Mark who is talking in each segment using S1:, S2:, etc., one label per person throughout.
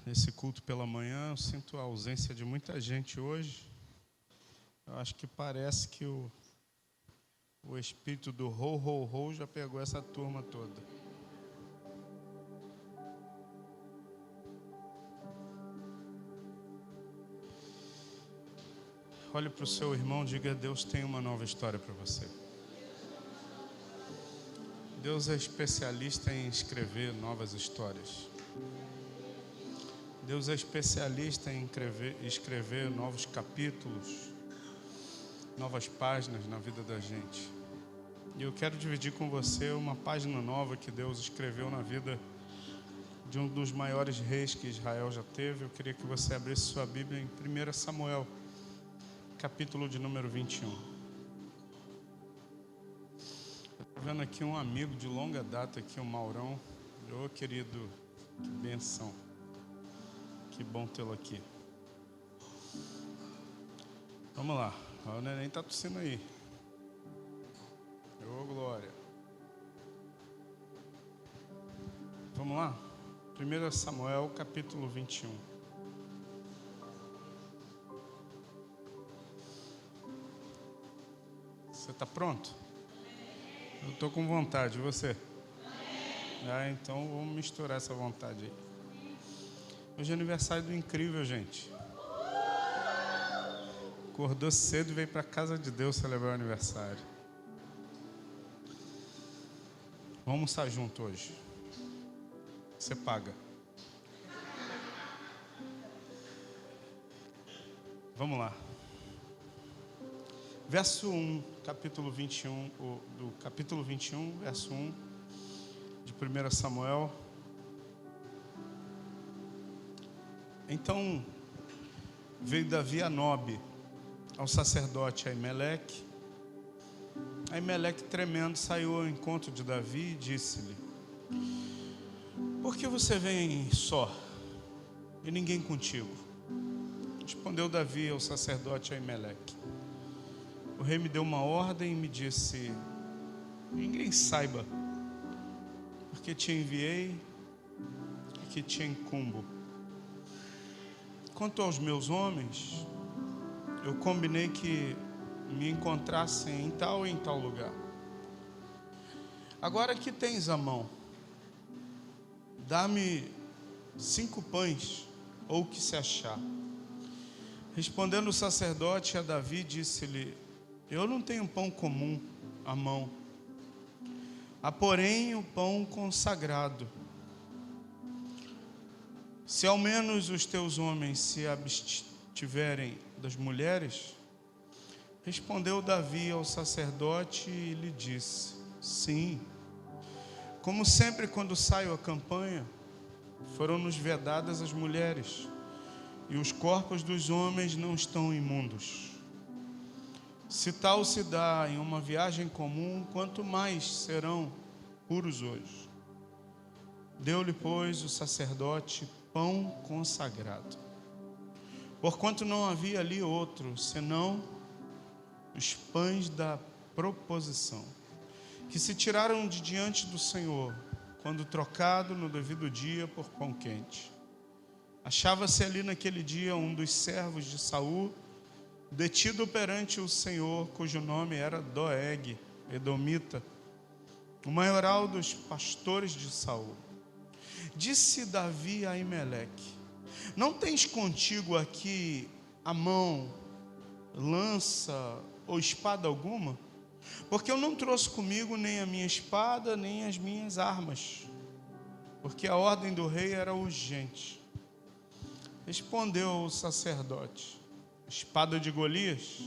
S1: esse culto pela manhã. Eu sinto a ausência de muita gente hoje. Eu acho que parece que o espírito do ho já pegou essa turma toda. Olhe para o seu irmão e diga: Deus tem uma nova história para você. Deus é especialista em escrever novas histórias. Deus é especialista em escrever novos capítulos, novas páginas na vida da gente. E eu quero dividir com você uma página nova que Deus escreveu na vida de um dos maiores reis que Israel já teve. Eu queria que você abrisse sua Bíblia em 1 Samuel, capítulo de número 21. Estou vendo aqui um amigo de longa data, aqui, o Maurão. Ô, querido, que benção. Que bom tê-lo aqui. Vamos lá. O neném está tossindo aí. Ô, glória. Vamos lá? 1 Samuel, capítulo 21. Você está pronto? Eu estou com vontade. E você? Então vamos misturar essa vontade aí. Hoje é aniversário do Incrível, gente. Acordou cedo e veio para a casa de Deus celebrar o aniversário. Vamos almoçar junto hoje. Você paga. Vamos lá. Verso 1, capítulo 21, do capítulo 21, verso 1 de 1 Samuel. Então veio Davi a Nobe, ao sacerdote Aimeleque. Aimeleque, tremendo, saiu ao encontro de Davi e disse-lhe: por que você vem só e ninguém contigo? Respondeu Davi ao sacerdote Aimeleque: o rei me deu uma ordem e me disse: ninguém saiba, porque te enviei e que te incumbo. Quanto aos meus homens, eu combinei que me encontrassem em tal e em tal lugar. Agora que tens à mão, dá-me 5 pães, ou o que se achar. Respondendo o sacerdote a Davi, disse-lhe: eu não tenho pão comum à mão, há porém o pão consagrado. Se ao menos os teus homens se abstiverem das mulheres. Respondeu Davi ao sacerdote e lhe disse: sim, como sempre quando saio à campanha, foram-nos vedadas as mulheres, e os corpos dos homens não estão imundos. Se tal se dá em uma viagem comum, quanto mais serão puros hoje. Deu-lhe, pois, o sacerdote pão consagrado, porquanto não havia ali outro, senão os pães da proposição, que se tiraram de diante do Senhor, quando trocado no devido dia por pão quente. Achava-se ali naquele dia um dos servos de Saul, detido perante o Senhor, cujo nome era Doeg, edomita, o maioral dos pastores de Saul. Disse Davi a Aimeleque: não tens contigo aqui a mão, lança ou espada alguma? Porque eu não trouxe comigo nem a minha espada, nem as minhas armas, porque a ordem do rei era urgente. Respondeu o sacerdote: espada de Golias,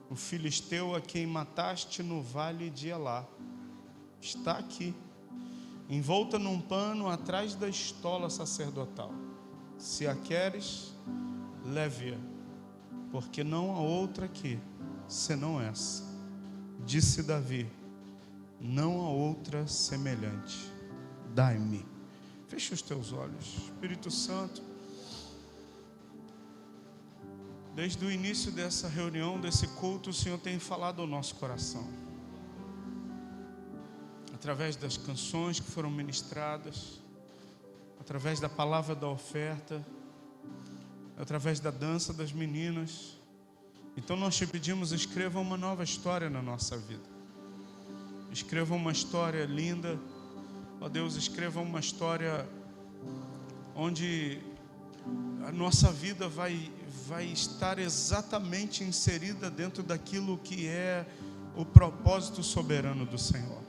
S1: o filisteu a quem mataste no vale de Elá, está aqui, envolta num pano atrás da estola sacerdotal. Se a queres, leve-a, porque não há outra aqui, senão essa. Disse Davi: não há outra semelhante. Dai-me. Fecha os teus olhos. Espírito Santo, desde o início dessa reunião, desse culto, o Senhor tem falado ao nosso coração. Através das canções que foram ministradas, através da palavra da oferta, através da dança das meninas. Então nós te pedimos, escreva uma nova história na nossa vida. Escreva uma história linda. Ó Deus, escreva uma história onde a nossa vida vai estar exatamente inserida dentro daquilo que é o propósito soberano do Senhor.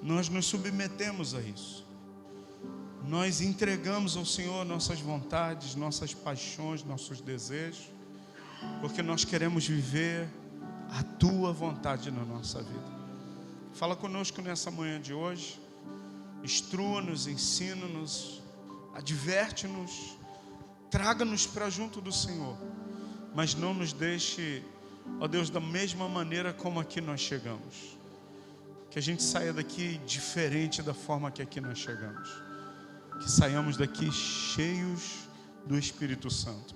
S1: Nós nos submetemos a isso. Nós entregamos ao Senhor nossas vontades, nossas paixões, nossos desejos, porque nós queremos viver a Tua vontade na nossa vida. Fala conosco nessa manhã de hoje. Instrua-nos, ensina-nos, adverte-nos, traga-nos para junto do Senhor, mas não nos deixe, ó Deus, da mesma maneira como aqui nós chegamos. Que a gente saia daqui diferente da forma que aqui nós chegamos. Que saiamos daqui cheios do Espírito Santo,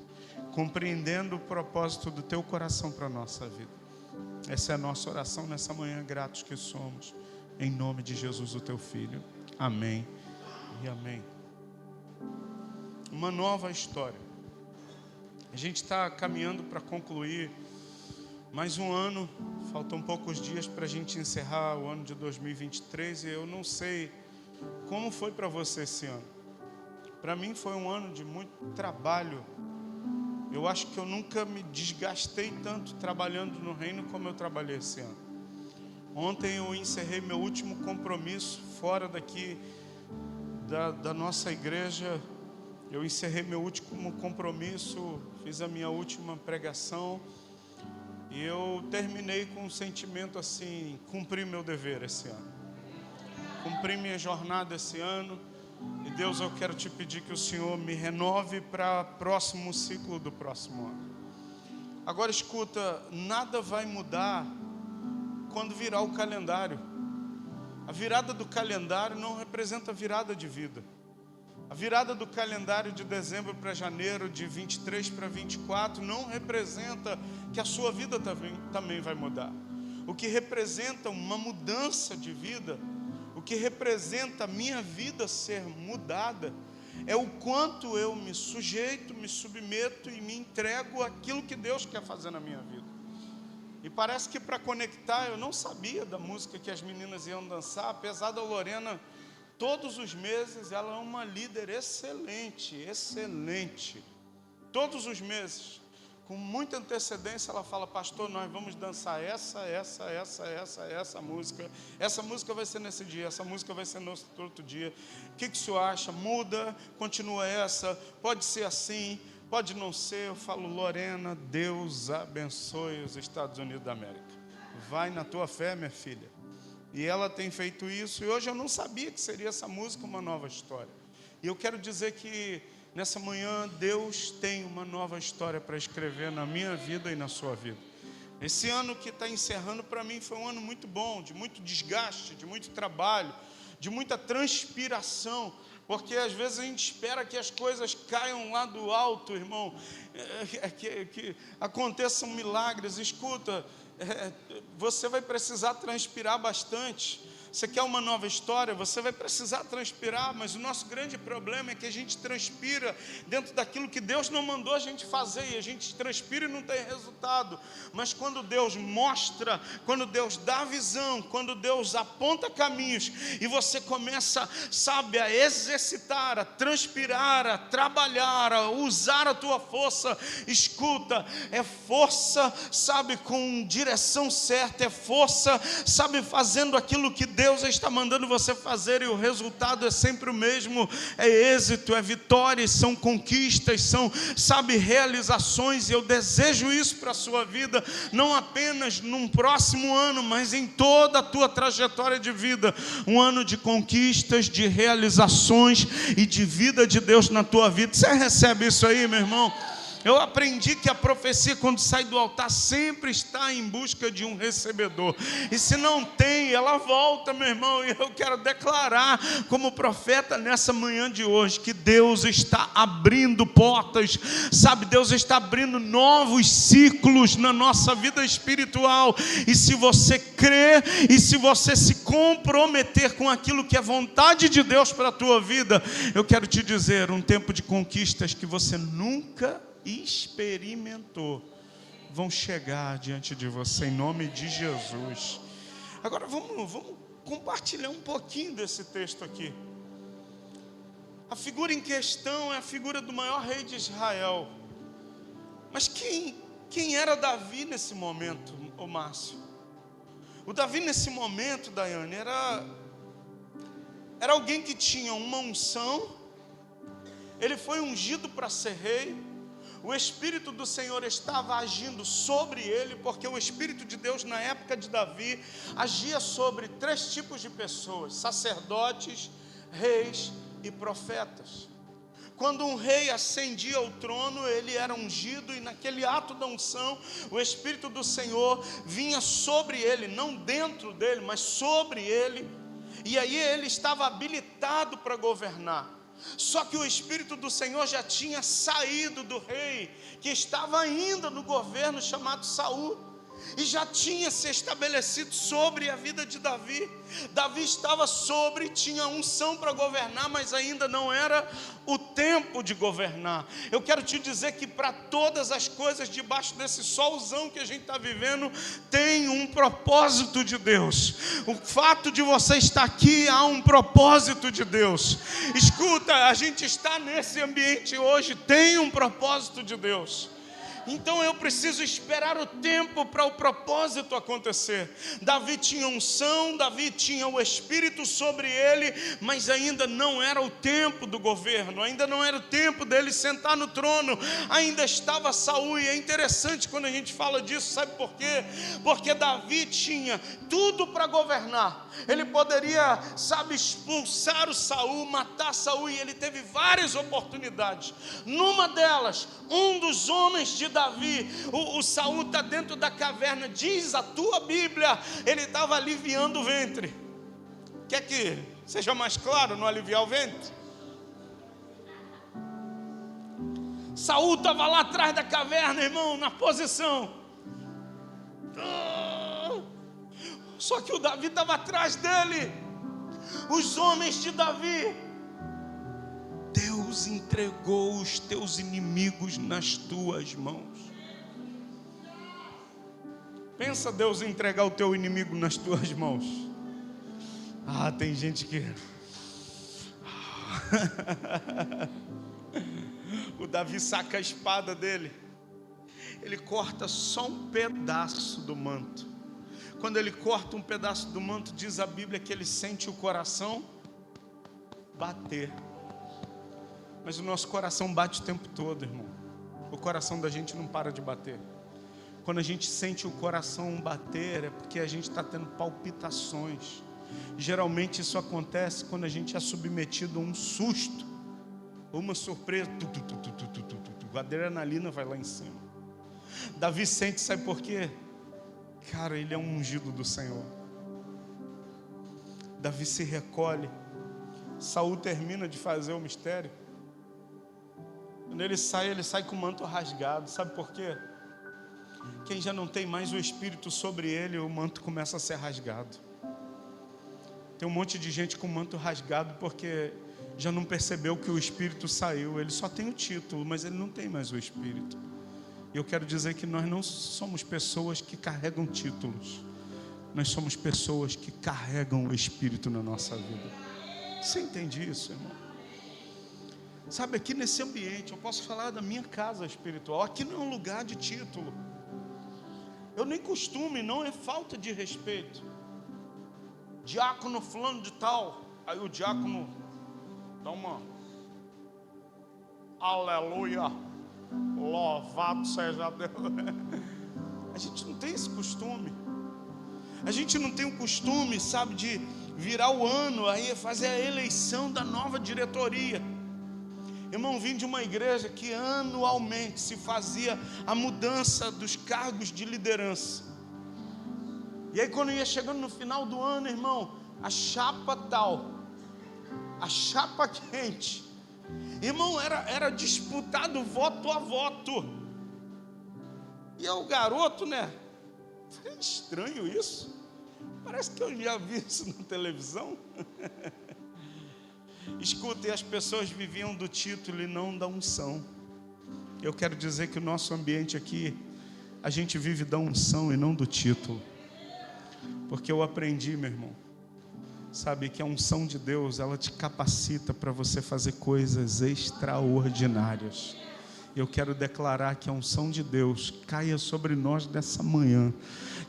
S1: compreendendo o propósito do Teu coração para a nossa vida. Essa é a nossa oração nessa manhã, gratos que somos, em nome de Jesus, o Teu Filho. Amém e amém. Uma nova história. A gente está caminhando para concluir mais um ano. Faltam poucos dias para a gente encerrar o ano de 2023. E eu não sei como foi para você esse ano. Para mim foi um ano de muito trabalho. Eu acho que eu nunca me desgastei tanto trabalhando no reino como eu trabalhei esse ano. Ontem eu encerrei meu último compromisso fora daqui da nossa igreja. Eu encerrei meu último compromisso, fiz a minha última pregação e eu terminei com um sentimento assim: cumpri meu dever esse ano, cumpri minha jornada esse ano. E Deus, eu quero te pedir que o Senhor me renove para o próximo ciclo do próximo ano. Agora escuta, nada vai mudar quando virar o calendário. A virada do calendário não representa virada de vida. A virada do calendário de dezembro para janeiro, de 23 para 24, não representa que a sua vida também vai mudar. O que representa uma mudança de vida, o que representa a minha vida ser mudada, é o quanto eu me sujeito, me submeto e me entrego àquilo que Deus quer fazer na minha vida. E parece que para conectar, eu não sabia da música que as meninas iam dançar, apesar da Lorena, todos os meses, ela é uma líder excelente, excelente. Todos os meses, com muita antecedência, ela fala: pastor, nós vamos dançar essa música. Essa música vai ser nesse dia, essa música vai ser no outro dia. O que o senhor acha? Muda, continua essa, pode ser assim, pode não ser. Eu falo: Lorena, Deus abençoe os Estados Unidos da América. Vai na tua fé, minha filha. E ela tem feito isso, e hoje eu não sabia que seria essa música uma nova história. E eu quero dizer que nessa manhã Deus tem uma nova história para escrever na minha vida e na sua vida. Esse ano que está encerrando para mim foi um ano muito bom, de muito desgaste, de muito trabalho, de muita transpiração, porque às vezes a gente espera que as coisas caiam lá do alto, irmão, que aconteçam milagres. Escuta, você vai precisar transpirar bastante. Você quer uma nova história? Você vai precisar transpirar, mas o nosso grande problema é que a gente transpira dentro daquilo que Deus não mandou a gente fazer, e a gente transpira e não tem resultado. Mas quando Deus mostra, quando Deus dá visão, quando Deus aponta caminhos, e você começa, sabe, a exercitar, a transpirar, a trabalhar, a usar a tua força, escuta, é força, sabe, com direção certa, é força, sabe, fazendo aquilo que Deus está mandando você fazer, e o resultado é sempre o mesmo, é êxito, é vitória, são conquistas, são, sabe, realizações. E eu desejo isso para a sua vida, não apenas num próximo ano, mas em toda a tua trajetória de vida, um ano de conquistas, de realizações e de vida de Deus na tua vida. Você recebe isso aí, meu irmão? Eu aprendi que a profecia, quando sai do altar, sempre está em busca de um recebedor. E se não tem, ela volta, meu irmão. E eu quero declarar, como profeta nessa manhã de hoje, que Deus está abrindo portas, sabe? Deus está abrindo novos ciclos na nossa vida espiritual. E se você crer, e se você se comprometer com aquilo que é vontade de Deus para a tua vida, eu quero te dizer, um tempo de conquistas que você nunca experimentou vão chegar diante de você, em nome de Jesus. Agora vamos compartilhar um pouquinho desse texto aqui. A figura em questão é a figura do maior rei de Israel. Mas quem era Davi nesse momento, ô Márcio? O Davi nesse momento, Daiane, era alguém que tinha uma unção. Ele foi ungido para ser rei. O Espírito do Senhor estava agindo sobre ele, porque o Espírito de Deus, na época de Davi, agia sobre 3 tipos de pessoas: sacerdotes, reis e profetas. Quando um rei ascendia ao trono, ele era ungido, e naquele ato da unção, o Espírito do Senhor vinha sobre ele, não dentro dele, mas sobre ele, e aí ele estava habilitado para governar. Só que o Espírito do Senhor já tinha saído do rei, que estava ainda no governo, chamado Saul, e já tinha se estabelecido sobre a vida de Davi. Davi estava tinha unção para governar, mas ainda não era o tempo de governar. Eu quero te dizer que para todas as coisas debaixo desse solzão que a gente está vivendo, tem um propósito de Deus. O fato de você estar aqui, há um propósito de Deus. Escuta, a gente está nesse ambiente hoje, tem um propósito de Deus. Então eu preciso esperar o tempo para o propósito acontecer. Davi tinha unção, Davi tinha o Espírito sobre ele, mas ainda não era o tempo do governo, ainda não era o tempo dele sentar no trono, ainda estava Saul. E é interessante quando a gente fala disso, sabe por quê? Porque Davi tinha tudo para governar. Ele poderia, expulsar o Saul, matar Saul, e ele teve várias oportunidades. Numa delas, um dos homens de Davi, o Saul está dentro da caverna, diz a tua Bíblia, ele estava aliviando o ventre. Quer que seja mais claro no aliviar o ventre? Saul estava lá atrás da caverna, irmão, na posição. Só que o Davi estava atrás dele. Os homens de Davi. Deus entregou os teus inimigos nas tuas mãos. Pensa Deus entregar o teu inimigo nas tuas mãos. Tem gente que... O Davi saca a espada dele. Ele corta só um pedaço do manto. Quando ele corta um pedaço do manto, diz a Bíblia que ele sente o coração bater. Mas o nosso coração bate o tempo todo, irmão. O coração da gente não para de bater. Quando a gente sente o coração bater, é porque a gente está tendo palpitações. Geralmente isso acontece quando a gente é submetido a um susto, ou uma surpresa. A adrenalina vai lá em cima. Davi sente, sabe por quê? Cara, ele é um ungido do Senhor. Davi se recolhe. Saul termina de fazer o mistério. Quando ele sai com o manto rasgado. Sabe por quê? Quem já não tem mais o Espírito sobre ele, o manto começa a ser rasgado. Tem um monte de gente com o manto rasgado porque já não percebeu que o Espírito saiu. Ele só tem o título, mas ele não tem mais o Espírito. E eu quero dizer que nós não somos pessoas que carregam títulos. Nós somos pessoas que carregam o Espírito na nossa vida. Você entende isso, irmão? Sabe, aqui nesse ambiente, eu posso falar da minha casa espiritual. Aqui não é um lugar de título. Eu nem costumo, não é falta de respeito. Diácono fulano de tal. Aí o diácono dá uma... Aleluia. Louvado seja Deus. A gente não tem esse costume. A gente não tem o costume, de virar o ano, aí fazer a eleição da nova diretoria. Irmão, vim de uma igreja que anualmente se fazia a mudança dos cargos de liderança. E aí quando ia chegando no final do ano, irmão, a chapa tal, a chapa quente, irmão, era disputado voto a voto. E eu, garoto, né? Falei, estranho isso. Parece que eu já vi isso na televisão. Escutem, as pessoas viviam do título e não da unção. Eu quero dizer que o nosso ambiente aqui, a gente vive da unção e não do título. Porque eu aprendi, meu irmão, sabe, que a unção de Deus, ela te capacita para você fazer coisas extraordinárias. Eu quero declarar que a unção de Deus caia sobre nós nessa manhã.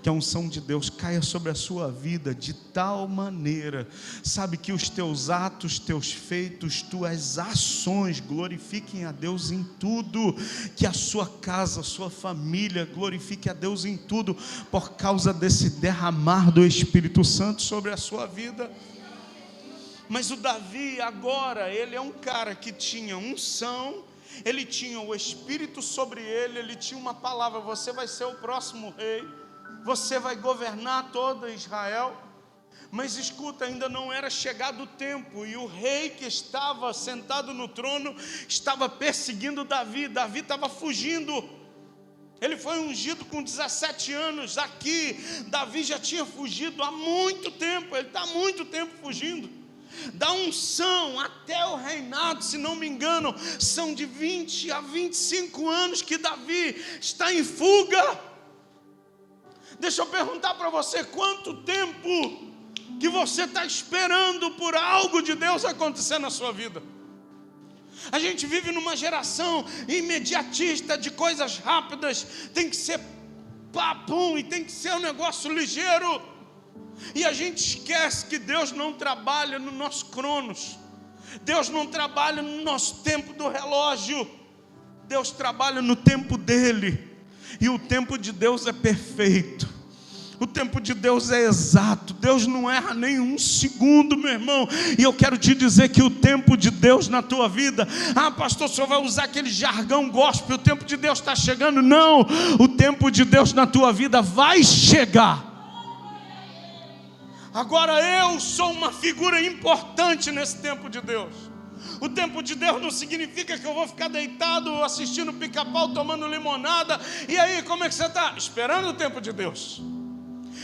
S1: Que a unção de Deus caia sobre a sua vida de tal maneira, sabe, que os teus atos, teus feitos, tuas ações glorifiquem a Deus em tudo. Que a sua casa, a sua família glorifique a Deus em tudo, por causa desse derramar do Espírito Santo sobre a sua vida. Mas o Davi agora, ele é um cara que tinha unção, ele tinha o Espírito sobre ele, ele tinha uma palavra: você vai ser o próximo rei, você vai governar todo Israel. Mas escuta, ainda não era chegado o tempo, e o rei que estava sentado no trono estava perseguindo Davi. Davi estava fugindo. Ele foi ungido com 17 anos. Aqui, Davi já tinha fugido há muito tempo. Ele está há muito tempo fugindo. Da unção até o reinado, se não me engano, são de 20 a 25 anos que Davi está em fuga. Deixa eu perguntar para você, quanto tempo que você está esperando por algo de Deus acontecer na sua vida? A gente vive numa geração imediatista, de coisas rápidas, tem que ser papum, e tem que ser um negócio ligeiro. E a gente esquece que Deus não trabalha no nosso cronos, Deus não trabalha no nosso tempo do relógio, Deus trabalha no tempo dele. E o tempo de Deus é perfeito, o tempo de Deus é exato. Deus não erra nem um segundo, meu irmão. E eu quero te dizer que o tempo de Deus na tua vida, pastor, o senhor vai usar aquele jargão gospel, o tempo de Deus está chegando. Não, o tempo de Deus na tua vida vai chegar. Agora eu sou uma figura importante nesse tempo de Deus. O tempo de Deus não significa que eu vou ficar deitado assistindo pica-pau, tomando limonada. E aí, como é que você está? Esperando o tempo de Deus.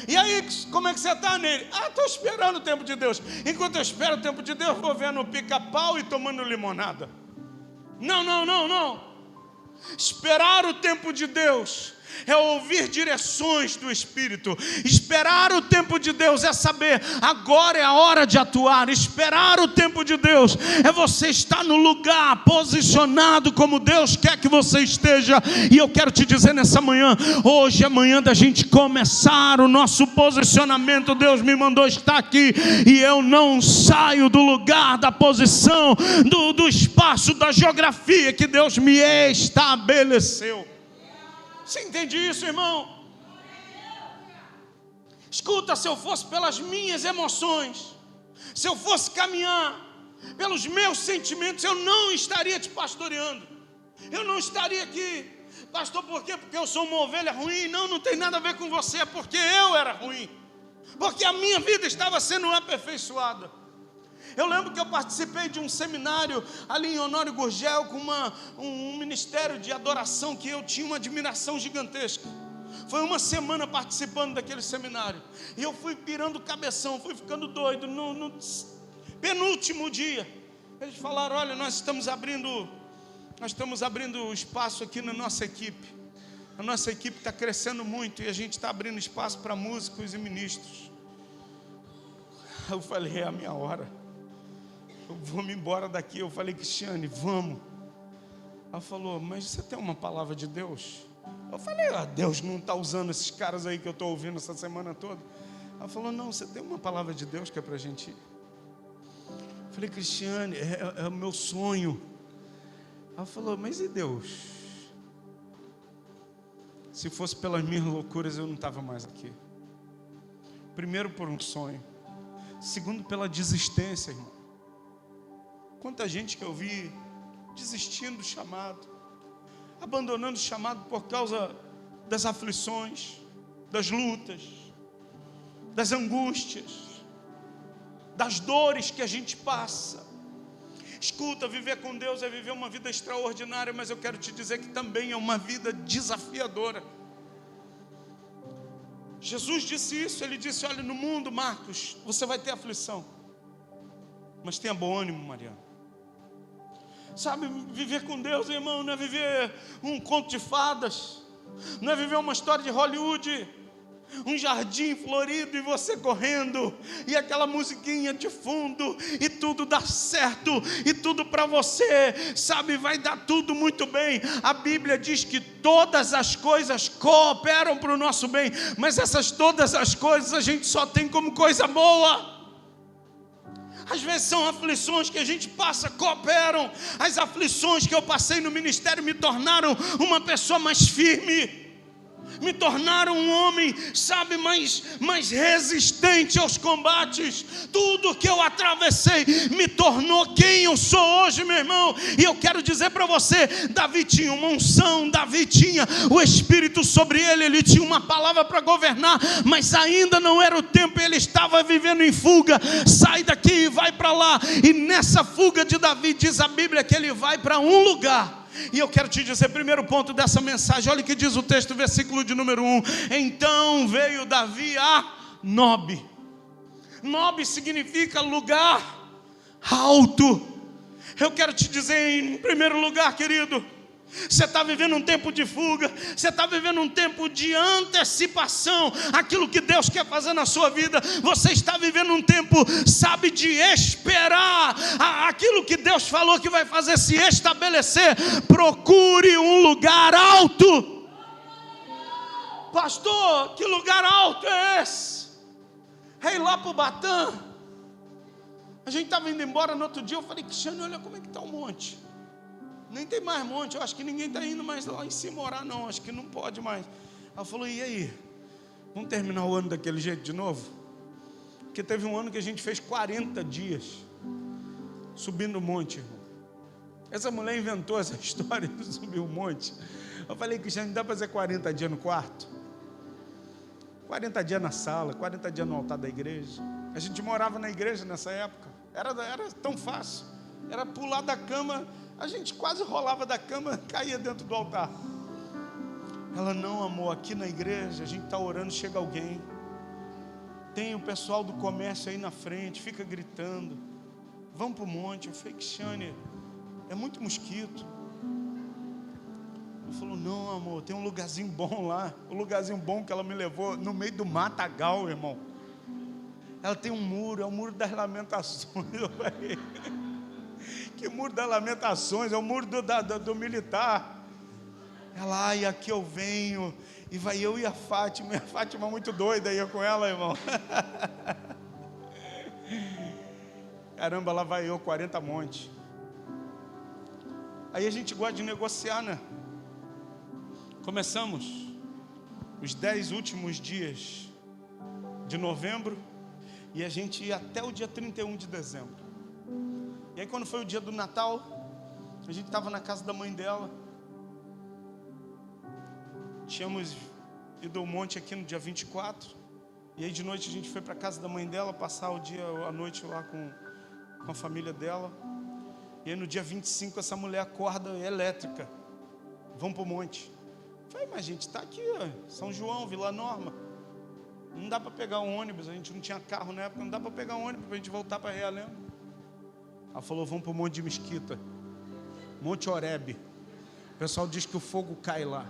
S1: E aí, como é que você está nele? Estou esperando o tempo de Deus. Enquanto eu espero o tempo de Deus, vou vendo pica-pau e tomando limonada. Não. Esperar o tempo de Deus é ouvir direções do Espírito. Esperar o tempo de Deus é saber, agora é a hora de atuar. Esperar o tempo de Deus é você estar no lugar, posicionado como Deus quer que você esteja. E eu quero te dizer nessa manhã, hoje é manhã da gente começar o nosso posicionamento. Deus me mandou estar aqui, e eu não saio do lugar, da posição, do espaço, da geografia que Deus me estabeleceu. Você entende isso, irmão? Escuta, se eu fosse pelas minhas emoções, se eu fosse caminhar pelos meus sentimentos, eu não estaria te pastoreando. Eu não estaria aqui. Pastor, por quê? Porque eu sou uma ovelha ruim? Não tem nada a ver com você, é porque eu era ruim. Porque a minha vida estava sendo aperfeiçoada. Eu lembro que eu participei de um seminário ali em Honório Gurgel, com um ministério de adoração que eu tinha uma admiração gigantesca. Foi uma semana participando daquele seminário, e eu fui pirando o cabeção, fui ficando doido. No penúltimo dia, eles falaram: olha, nós estamos abrindo espaço aqui na nossa equipe. A nossa equipe está crescendo muito, e a gente está abrindo espaço para músicos e ministros. Eu falei: é a minha hora, eu vou me embora daqui. Eu falei: Cristiane, vamos. Ela falou: mas você tem uma palavra de Deus? Eu falei: Deus não está usando esses caras aí que eu estou ouvindo essa semana toda. Ela falou: não, você tem uma palavra de Deus que é para a gente ir? Eu falei: Cristiane, é o meu sonho. Ela falou: mas e Deus? Se fosse pelas minhas loucuras, eu não estava mais aqui. Primeiro, por um sonho. Segundo, pela desistência, irmão. Quanta gente que eu vi desistindo do chamado, abandonando o chamado por causa das aflições, das lutas, das angústias, das dores que a gente passa. Escuta, viver com Deus é viver uma vida extraordinária, mas eu quero te dizer que também é uma vida desafiadora. Jesus disse isso, ele disse: olha, no mundo, Marcos, você vai ter aflição, mas tenha bom ânimo, Mariana. Sabe, viver com Deus, irmão, não é viver um conto de fadas, não é viver uma história de Hollywood, um jardim florido e você correndo, e aquela musiquinha de fundo, e tudo dá certo, e tudo para você, sabe, vai dar tudo muito bem. A Bíblia diz que todas as coisas cooperam para o nosso bem, mas todas as coisas a gente só tem como coisa boa. Às vezes são aflições que a gente passa, cooperam. As aflições que eu passei no ministério me tornaram uma pessoa mais firme, me tornaram um homem, sabe, mais resistente aos combates. Tudo que eu atravessei me tornou quem eu sou hoje, meu irmão. E eu quero dizer para você, Davi tinha uma unção, Davi tinha o Espírito sobre ele, ele tinha uma palavra para governar, mas ainda não era o tempo, ele estava vivendo em fuga. Sai daqui e vai para lá. E nessa fuga de Davi, diz a Bíblia que ele vai para um lugar. E eu quero te dizer, primeiro ponto dessa mensagem, olha o que diz o texto, versículo de número 1. Então veio Davi a Nob. Nob significa lugar alto. Eu quero te dizer, em primeiro lugar, querido, você está vivendo um tempo de fuga, você está vivendo um tempo de antecipação àquilo que Deus quer fazer na sua vida. Você está vivendo um tempo, sabe, de esperar aquilo que Deus falou que vai fazer se estabelecer. Procure um lugar alto. Pastor, que lugar alto é esse? É ir lá para o Batã. A gente estava indo embora no outro dia, eu falei: Cristiano, olha como é que está o monte. Nem tem mais monte, eu acho que ninguém está indo mais lá em cima orar não, acho que não pode mais. Ela falou: e aí, vamos terminar o ano daquele jeito de novo? Porque teve um ano que a gente fez 40 dias subindo o monte, irmão. Essa mulher inventou essa história de subir o monte. Eu falei: Cristiano, não dá para fazer 40 dias no quarto? 40 dias na sala, 40 dias no altar da igreja. A gente morava na igreja nessa época, era tão fácil, era pular da cama. A gente quase rolava da cama, caía dentro do altar. Ela: não, amor, aqui na igreja a gente está orando, chega alguém, tem o pessoal do comércio aí na frente, fica gritando, vamos para o monte. Eu falei: Cristiane, é muito mosquito. Ela falou: não, amor, tem um lugarzinho bom lá. O lugarzinho bom que ela me levou, no meio do matagal, irmão. Ela tem um muro, é o muro das lamentações. Eu falei: que muro das lamentações? É o muro do militar. Ela: ai, aqui eu venho. E vai eu e a Fátima. A Fátima muito doida, ia com ela, irmão. Caramba, lá vai eu, 40 montes. Aí a gente gosta de negociar, né? Começamos os 10 últimos dias de novembro e a gente ia até o dia 31 de dezembro. E aí quando foi o dia do Natal, a gente estava na casa da mãe dela. Tínhamos ido ao monte aqui no dia 24. E aí de noite a gente foi para a casa da mãe dela, passar a noite lá com a família dela. E aí no dia 25 essa mulher acorda elétrica: vamos para o monte. Eu falei: mas a gente está aqui, ó, São João, Vila Norma. Não dá para pegar um ônibus, a gente não tinha carro na época, não dá para pegar um ônibus para a gente voltar para Realengo. Ela falou: vamos para o Monte de Mesquita, Monte Horebe. O pessoal diz que o fogo cai lá.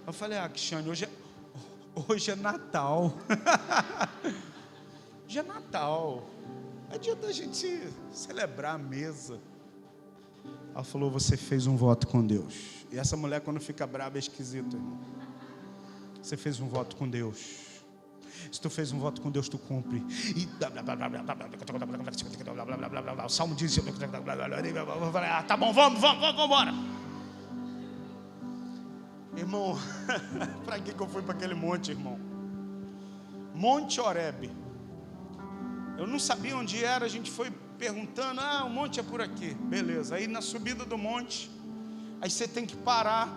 S1: Eu falei: ah, Cristiane, hoje é Natal. Hoje é Natal, é dia da gente celebrar a mesa. Ela falou: você fez um voto com Deus. E essa mulher, quando fica brava, é esquisito, irmão. Você fez um voto com Deus. Se tu fez um voto com Deus, tu cumpre. E o Salmo diz: ah, tá bom, vamos embora. Irmão, para que eu fui para aquele monte, irmão? Monte Horebe. Eu não sabia onde era, a gente foi perguntando, o monte é por aqui, beleza. Aí na subida do monte, aí você tem que parar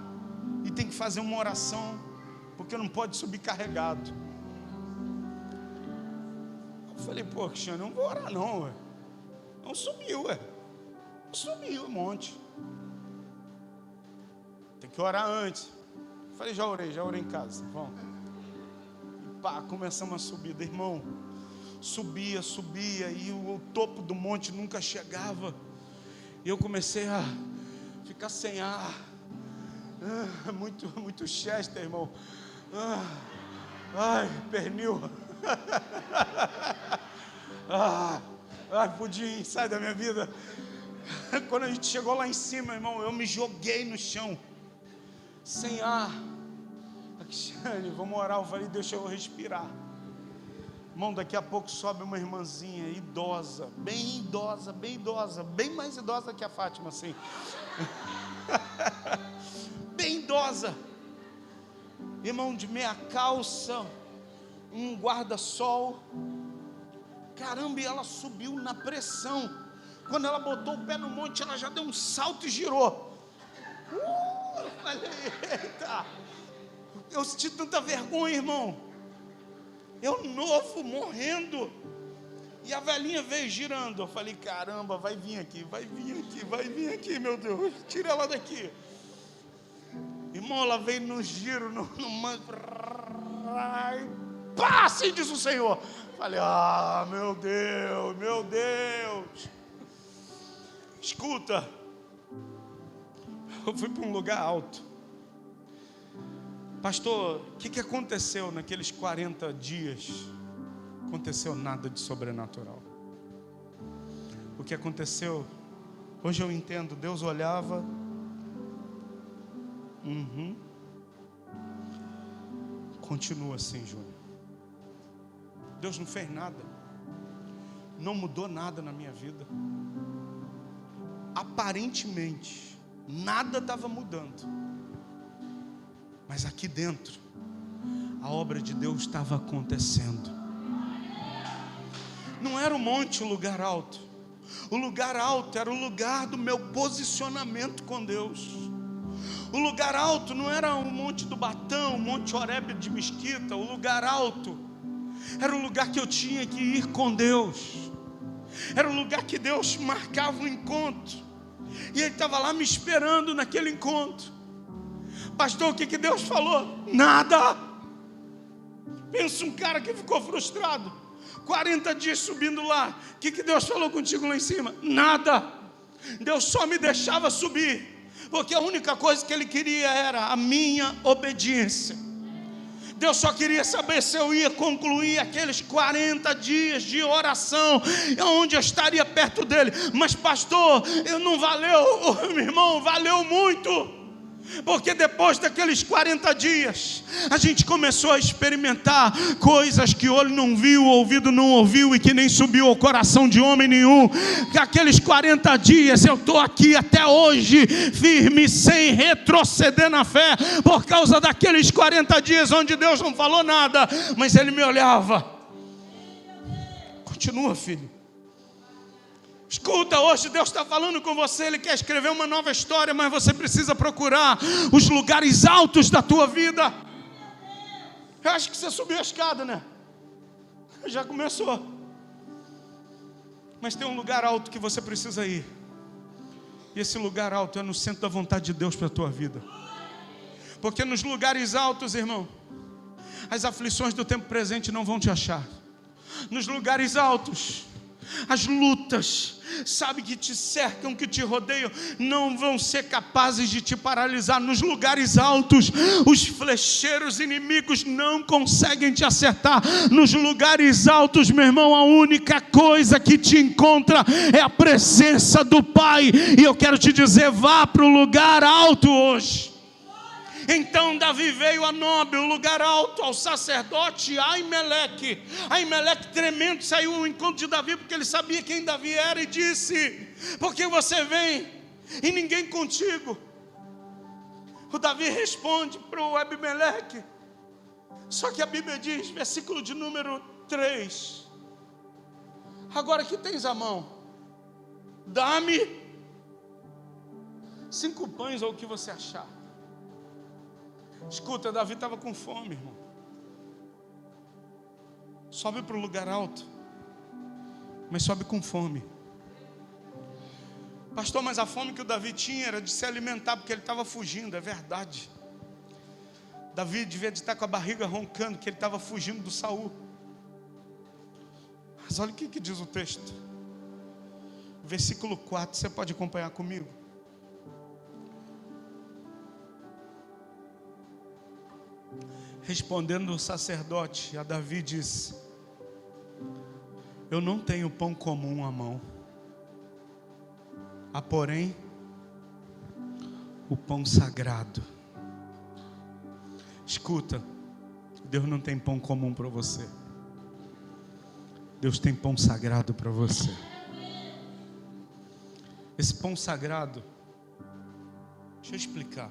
S1: e tem que fazer uma oração, porque não pode subir carregado. Eu falei, pô, Cristiano, não vou orar não, ué. Não subiu, ué. Não subiu o monte. Tem que orar antes. Eu falei, já orei em casa, vamos. E pá, começamos a subida, irmão. Subia, e o topo do monte nunca chegava. E eu comecei a ficar sem ar. Muito Chester, irmão. Ai, pernil. Pudim, sai da minha vida. Quando a gente chegou lá em cima, irmão, eu me joguei no chão, sem ar. Cristiane, vamos orar. Eu falei, deixa eu respirar. Irmão, daqui a pouco sobe uma irmãzinha idosa, bem mais idosa que a Fátima, assim. Bem idosa. Irmão, de meia calça, um guarda-sol. Caramba, e ela subiu na pressão. Quando ela botou o pé no monte, ela já deu um salto e girou. Eu falei, eita. Eu senti tanta vergonha, irmão. Eu novo, morrendo. E a velhinha veio girando. Eu falei, caramba, vai vir aqui, meu Deus. Tira ela daqui. Irmão, ela veio no giro, no manto. Pá, assim diz o Senhor. Falei, meu Deus. Escuta. Eu fui para um lugar alto. Pastor, o que aconteceu naqueles 40 dias? Aconteceu nada de sobrenatural. O que aconteceu, hoje eu entendo, Deus olhava. Continua assim, Júnior. Deus não fez nada. Não mudou nada na minha vida. Aparentemente, nada estava mudando. Mas aqui dentro, a obra de Deus estava acontecendo. Não era o monte o lugar alto. O lugar alto era o lugar do meu posicionamento com Deus. O lugar alto não era o monte do Batão, o monte Horebe de Mesquita. O lugar alto era o lugar que eu tinha que ir com Deus. Era o lugar que Deus marcava um encontro. E Ele estava lá me esperando naquele encontro. Pastor, o que Deus falou? Nada. Pensa um cara que ficou frustrado, 40 dias subindo lá. O que Deus falou contigo lá em cima? Nada. Deus só me deixava subir, porque a única coisa que Ele queria era a minha obediência. Deus só queria saber se eu ia concluir aqueles 40 dias de oração, onde eu estaria perto dEle. Mas pastor, não valeu, meu irmão, valeu muito. Porque depois daqueles 40 dias, a gente começou a experimentar coisas que olho não viu, ouvido não ouviu e que nem subiu ao coração de homem nenhum. Que aqueles 40 dias eu estou aqui até hoje, firme, sem retroceder na fé, por causa daqueles 40 dias onde Deus não falou nada, mas Ele me olhava. Continua, filho. Escuta, hoje Deus está falando com você. Ele quer escrever uma nova história, mas você precisa procurar os lugares altos da tua vida. Eu acho que você subiu a escada, né? Já começou. Mas tem um lugar alto que você precisa ir. E esse lugar alto é no centro da vontade de Deus para a tua vida. Porque nos lugares altos, irmão, as aflições do tempo presente não vão te achar. Nos lugares altos, as lutas, sabe, que te cercam, que te rodeiam, não vão ser capazes de te paralisar. Nos lugares altos, os flecheiros inimigos não conseguem te acertar. Nos lugares altos, meu irmão, a única coisa que te encontra é a presença do Pai. E eu quero te dizer, vá para o lugar alto hoje. Então Davi veio a Nob, o lugar alto, ao sacerdote Aimeleque. Aimeleque tremendo saiu ao encontro de Davi, porque ele sabia quem Davi era, e disse: por que você vem e ninguém contigo? O Davi responde para o Abimeleque. Só que a Bíblia diz, versículo de número 3: agora que tens a mão, Dá-me 5 pães ou o que você achar. Escuta, Davi estava com fome, irmão. Sobe para o lugar alto, mas sobe com fome. Pastor, mas a fome que o Davi tinha era de se alimentar, porque ele estava fugindo. É verdade. Davi devia de estar com a barriga roncando, que ele estava fugindo do Saul. Mas olha o que diz o texto. Versículo 4, você pode acompanhar comigo? Respondendo o sacerdote a Davi disse: eu não tenho pão comum à mão, há porém o pão sagrado. Escuta, Deus não tem pão comum para você. Deus tem pão sagrado para você. Esse pão sagrado, deixa eu explicar.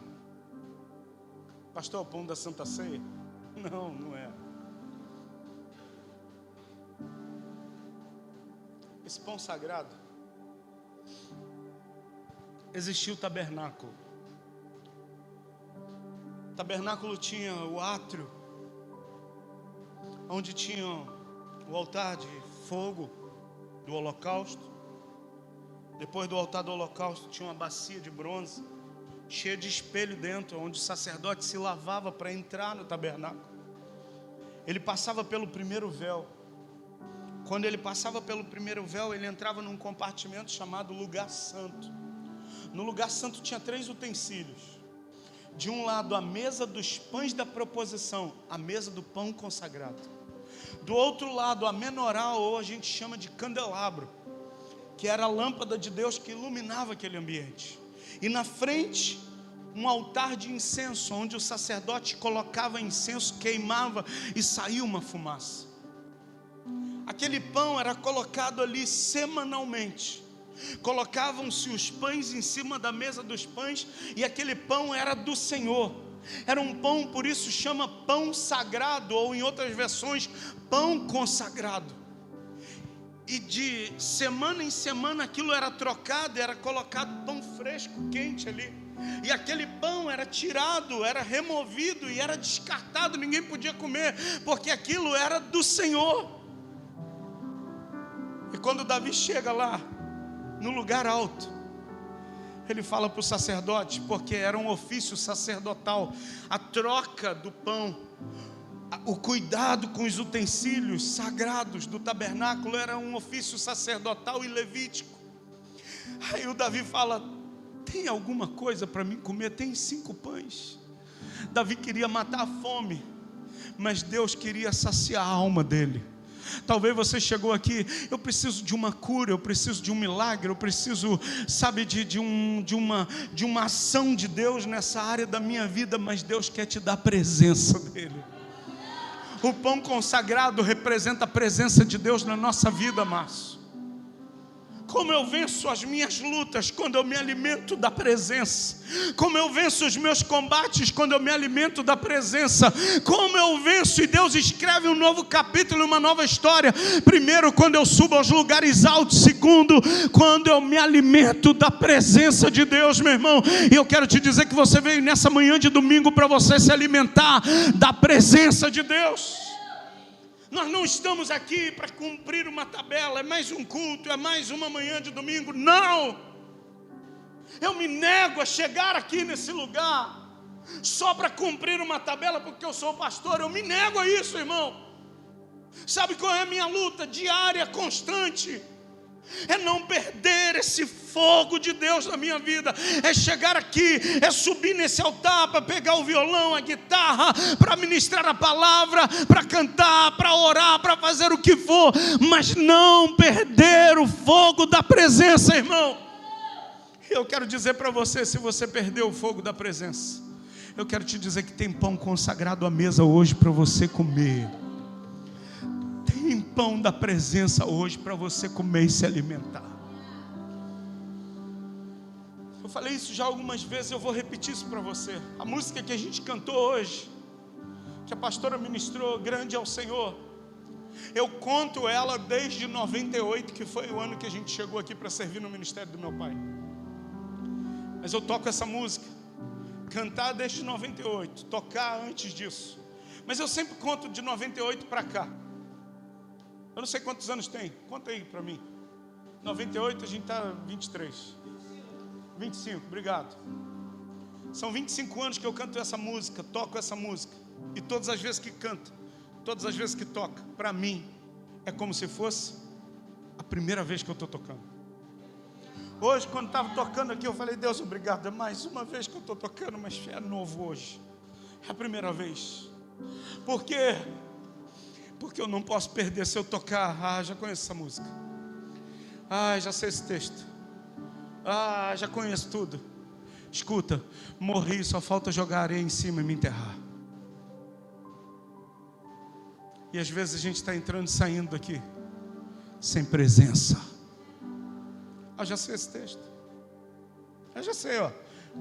S1: Pastor, é o pão da Santa Ceia? Não, não é. Esse pão sagrado, existia o tabernáculo. O tabernáculo tinha o átrio, onde tinha o altar de fogo do holocausto. Depois do altar do holocausto tinha uma bacia de bronze, cheia de espelho dentro, onde o sacerdote se lavava para entrar no tabernáculo. Ele passava pelo primeiro véu. Quando ele passava pelo primeiro véu, ele entrava num compartimento chamado lugar santo. No lugar santo tinha 3 utensílios. De um lado a mesa dos pães da proposição, a mesa do pão consagrado. Do outro lado a menorá, ou a gente chama de candelabro, que era a lâmpada de Deus que iluminava aquele ambiente. E na frente, um altar de incenso, onde o sacerdote colocava incenso, queimava e saía uma fumaça. Aquele pão era colocado ali semanalmente. Colocavam-se os pães em cima da mesa dos pães, e aquele pão era do Senhor. Era um pão, por isso chama pão sagrado, ou em outras versões, pão consagrado. E de semana em semana aquilo era trocado, era colocado pão fresco, quente ali. E aquele pão era tirado, era removido e era descartado, ninguém podia comer, porque aquilo era do Senhor. E quando Davi chega lá, no lugar alto, ele fala para o sacerdote, porque era um ofício sacerdotal, a troca do pão, o cuidado com os utensílios sagrados do tabernáculo era um ofício sacerdotal e levítico. Aí o Davi fala: tem alguma coisa para mim comer? Tem 5 pães. Davi queria matar a fome, mas Deus queria saciar a alma dele. Talvez você chegou aqui: eu preciso de uma cura, eu preciso de um milagre, eu preciso, sabe, de uma ação de Deus nessa área da minha vida, mas Deus quer te dar a presença dele. O pão consagrado representa a presença de Deus na nossa vida, Márcio. Como eu venço as minhas lutas quando eu me alimento da presença. Como eu venço os meus combates quando eu me alimento da presença. Como eu venço e Deus escreve um novo capítulo, uma nova história. Primeiro, quando eu subo aos lugares altos. Segundo, quando eu me alimento da presença de Deus, meu irmão. E eu quero te dizer que você veio nessa manhã de domingo para você se alimentar da presença de Deus. Nós não estamos aqui para cumprir uma tabela, é mais um culto, é mais uma manhã de domingo. Não! Eu me nego a chegar aqui nesse lugar só para cumprir uma tabela, porque eu sou pastor. Eu me nego a isso, irmão. Sabe qual é a minha luta diária, constante? É não perder esse fogo de Deus na minha vida. É chegar aqui, é subir nesse altar para pegar o violão, a guitarra, para ministrar a palavra, para cantar, para orar, para fazer o que for, mas não perder o fogo da presença, irmão. Eu quero dizer para você, se você perdeu o fogo da presença, eu quero te dizer que tem pão consagrado à mesa hoje para você comer. Tem pão da presença hoje para você comer e se alimentar. Eu falei isso já algumas vezes, eu vou repetir isso para você. A música que a gente cantou hoje, que a pastora ministrou, Grande é o Senhor, Eu conto ela desde 98, que foi o ano que a gente chegou aqui para servir no ministério do meu pai. Mas eu toco essa música, cantar desde 98, tocar antes disso. Mas eu sempre conto de 98 para cá. Eu não sei quantos anos tem, conta aí para mim. 98 a gente está 23. 25, obrigado. São 25 anos que eu canto essa música, toco essa música. E todas as vezes que canto, todas as vezes que toca, para mim, é como se fosse a primeira vez que eu estou tocando. Hoje, quando estava tocando aqui, eu falei, Deus, obrigado, é mais uma vez que eu estou tocando, mas é novo hoje. É a primeira vez. Por quê? Porque eu não posso perder se eu tocar. Já conheço essa música. Já sei esse texto. Já conheço tudo. Escuta, morri, só falta jogar areia em cima e me enterrar. E às vezes a gente está entrando e saindo daqui sem presença. Já sei esse texto. Já sei,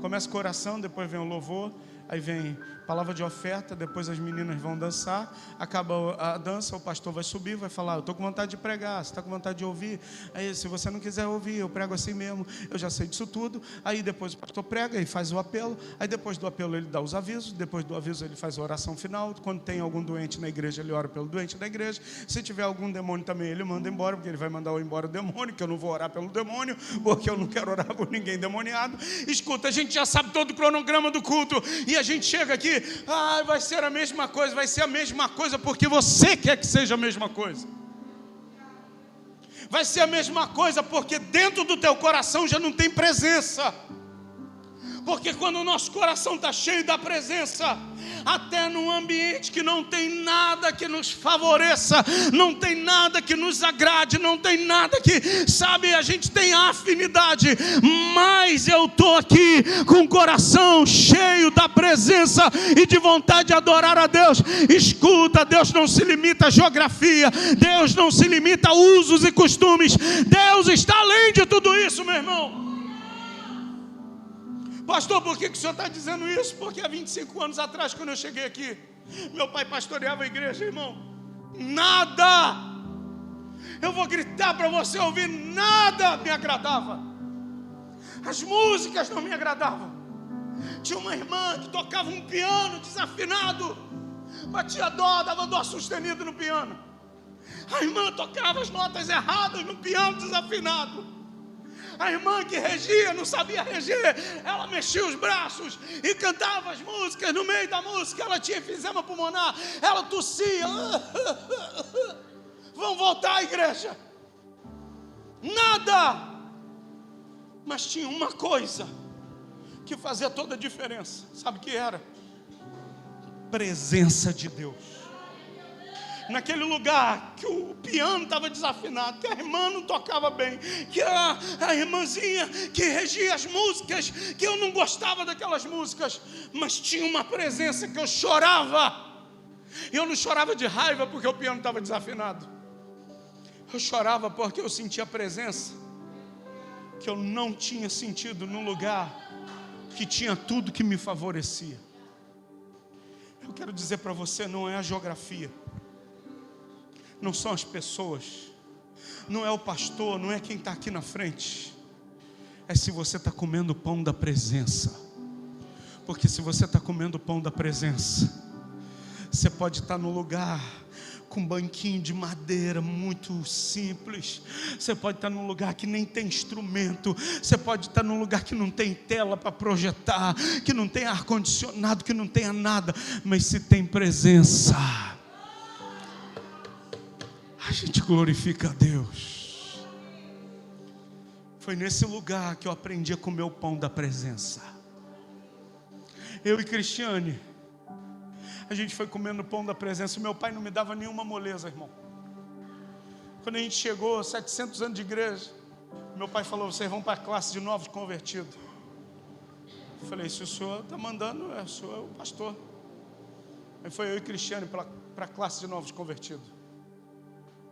S1: começa com oração, depois vem o louvor, aí vem palavra de oferta, depois as meninas vão dançar, acaba a dança, o pastor vai subir, vai falar, eu estou com vontade de pregar, você está com vontade de ouvir? Aí se você não quiser ouvir, eu prego assim mesmo, eu já sei disso tudo. Aí depois o pastor prega e faz o apelo, aí depois do apelo ele dá os avisos, depois do aviso ele faz a oração final. Quando tem algum doente na igreja, ele ora pelo doente da igreja. Se tiver algum demônio também, ele manda embora, porque ele vai mandar embora o demônio, que eu não vou orar pelo demônio, porque eu não quero orar por ninguém demoniado. Escuta, a gente já sabe todo o cronograma do culto, e a gente chega aqui, vai ser a mesma coisa, vai ser a mesma coisa, porque você quer que seja a mesma coisa. Vai ser a mesma coisa, porque dentro do teu coração já não tem presença. Porque quando o nosso coração está cheio da presença, até num ambiente que não tem nada que nos favoreça, não tem nada que nos agrade, não tem nada que, sabe, a gente tem afinidade, mas eu estou aqui com o coração cheio da presença e de vontade de adorar a Deus. Escuta, Deus não se limita à geografia, Deus não se limita a usos e costumes, Deus está além de tudo isso, meu irmão. Pastor, por que o senhor está dizendo isso? Porque há 25 anos atrás, quando eu cheguei aqui, meu pai pastoreava a igreja, irmão. Nada, eu vou gritar para você ouvir, nada me agradava. As músicas não me agradavam. Tinha uma irmã que tocava um piano desafinado, batia dó, dava dó sustenido no piano. A irmã tocava as notas erradas no piano desafinado. A irmã que regia, não sabia reger, ela mexia os braços e cantava as músicas. No meio da música ela tinha enfisema pulmonar, ela tossia. Vão voltar à igreja. Nada. Mas tinha uma coisa que fazia toda a diferença. Sabe o que era? Presença de Deus. Naquele lugar que o piano estava desafinado, que a irmã não tocava bem, que a irmãzinha que regia as músicas, que eu não gostava daquelas músicas, mas tinha uma presença que eu chorava. Eu não chorava de raiva porque o piano estava desafinado. Eu chorava porque eu sentia a presença que eu não tinha sentido num lugar que tinha tudo que me favorecia. Eu quero dizer para você, não é a geografia, não são as pessoas, não é o pastor, não é quem está aqui na frente, é se você está comendo o pão da presença. Porque se você está comendo o pão da presença, você pode estar no lugar com um banquinho de madeira muito simples, você pode estar num lugar que nem tem instrumento, você pode estar num lugar que não tem tela para projetar, que não tem ar-condicionado, que não tenha nada, mas se tem presença, a gente glorifica a Deus. Foi nesse lugar que eu aprendi a comer o pão da presença. Eu e Cristiane, a gente foi comendo o pão da presença. Meu pai não me dava nenhuma moleza, irmão. Quando a gente chegou, 700 anos de igreja, meu pai falou, vocês vão para a classe de novos convertidos. Eu falei, se o senhor está mandando, o senhor é o pastor. Aí foi eu e Cristiane para a classe de novos convertidos.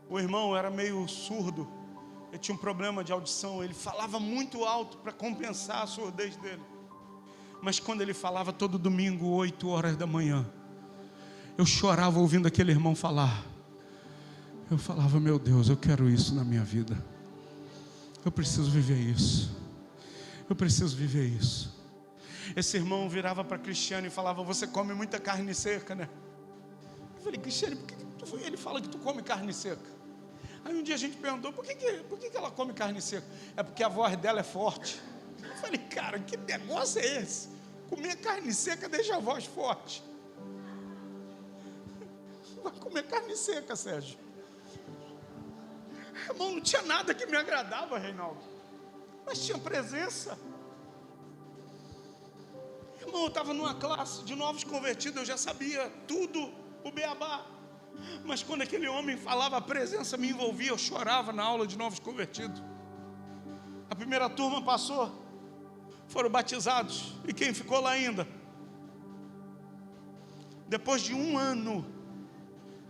S1: O irmão era meio surdo, ele tinha um problema de audição, ele falava muito alto para compensar a surdez dele. Mas quando ele falava todo domingo, 8 horas da manhã, eu chorava ouvindo aquele irmão falar. eu falava, meu Deus, eu quero isso na minha vida. Eu preciso viver isso. Eu preciso viver isso. Esse irmão virava para Cristiano e falava, você come muita carne seca, né? Eu falei, Cristiano, por que ele fala que tu come carne seca? Aí um dia a gente perguntou, por que ela come carne seca? É porque a voz dela é forte. Eu falei, cara, que negócio é esse? Comer carne seca deixa a voz forte. Vai comer carne seca, Sérgio. Irmão, não tinha nada que me agradava, Reinaldo, mas tinha presença. Irmão, eu estava numa classe de novos convertidos, eu já sabia tudo, o beabá. Mas quando aquele homem falava, a presença me envolvia, eu chorava na aula de novos convertidos. A primeira turma passou, foram batizados, e quem ficou lá ainda? Depois de 1 ano,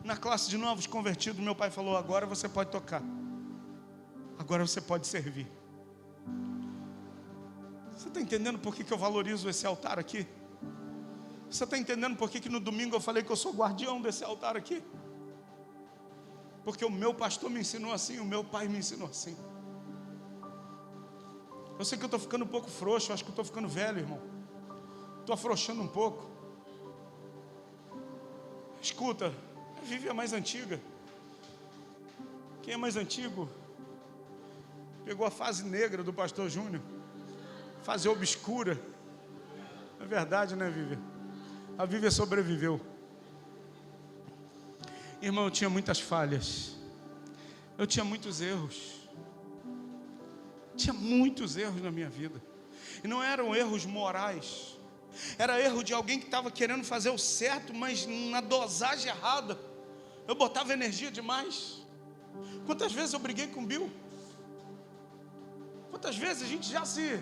S1: na classe de novos convertidos, meu pai falou, agora você pode tocar. Agora você pode servir. Você está entendendo por que eu valorizo esse altar aqui? Você está entendendo por que no domingo eu falei que eu sou guardião desse altar aqui? Porque o meu pastor me ensinou assim, o meu pai me ensinou assim. Eu sei que eu estou ficando um pouco frouxo, acho que eu estou ficando velho, irmão. Estou afrouxando um pouco. Escuta, a Vivi é mais antiga. Quem é mais antigo pegou a fase negra do pastor Júnior, fase obscura. É verdade, né, Vivi? A Vivi sobreviveu. Irmão, eu tinha muitas falhas, eu tinha muitos erros. Tinha muitos erros na minha vida. E não eram erros morais, era erro de alguém que estava querendo fazer o certo, mas na dosagem errada. Eu botava energia demais. Quantas vezes eu briguei com o Bill? Quantas vezes a gente já se...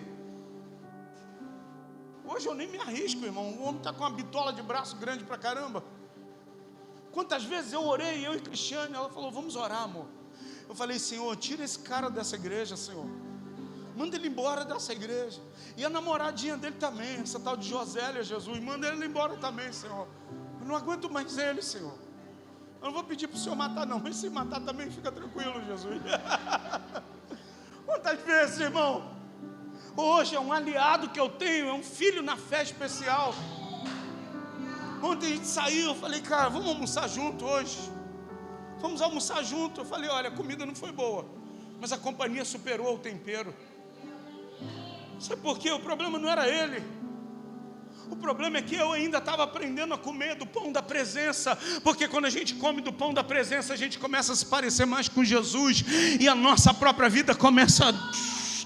S1: Hoje eu nem me arrisco, irmão. O homem está com uma bitola de braço grande pra caramba. Quantas vezes eu orei, eu e Cristiane, ela falou, vamos orar, amor. Eu falei, Senhor, tira esse cara dessa igreja, Senhor. Manda ele embora dessa igreja. E a namoradinha dele também, essa tal de Josélia, Jesus, manda ele embora também, Senhor. Eu não aguento mais ele, Senhor. Eu não vou pedir para o Senhor matar não, mas se matar também fica tranquilo, Jesus. Quantas vezes, irmão? Hoje é um aliado que eu tenho, é um filho na fé especial. Ontem a gente saiu, eu falei, cara, vamos almoçar junto hoje. Vamos almoçar junto. Eu falei, olha, a comida não foi boa, mas a companhia superou o tempero. Sabe por quê? O problema não era ele. O problema é que eu ainda estava aprendendo a comer do pão da presença. Porque quando a gente come do pão da presença, a gente começa a se parecer mais com Jesus. E a nossa própria vida começa a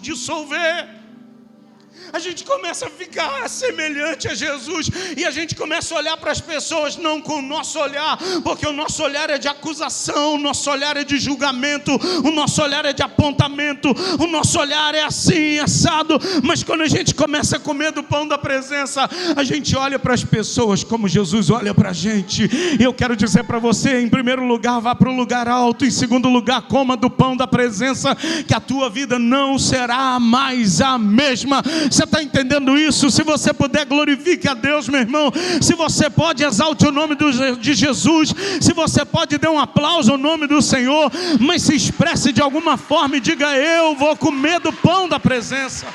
S1: dissolver. A gente começa a ficar semelhante a Jesus. E a gente começa a olhar para as pessoas não com o nosso olhar, porque o nosso olhar é de acusação, o nosso olhar é de julgamento, o nosso olhar é de apontamento, o nosso olhar é assim, assado. Mas quando a gente começa a comer do pão da presença, a gente olha para as pessoas como Jesus olha para a gente. E eu quero dizer para você, em primeiro lugar, vá para o lugar alto. Em segundo lugar, coma do pão da presença, que a tua vida não será mais a mesma. Você está entendendo isso? Se você puder, glorifique a Deus, meu irmão. Se você pode, exalte o nome de Jesus. Se você pode, dê um aplauso ao nome do Senhor. Mas se expresse de alguma forma e diga, eu vou comer do pão da presença.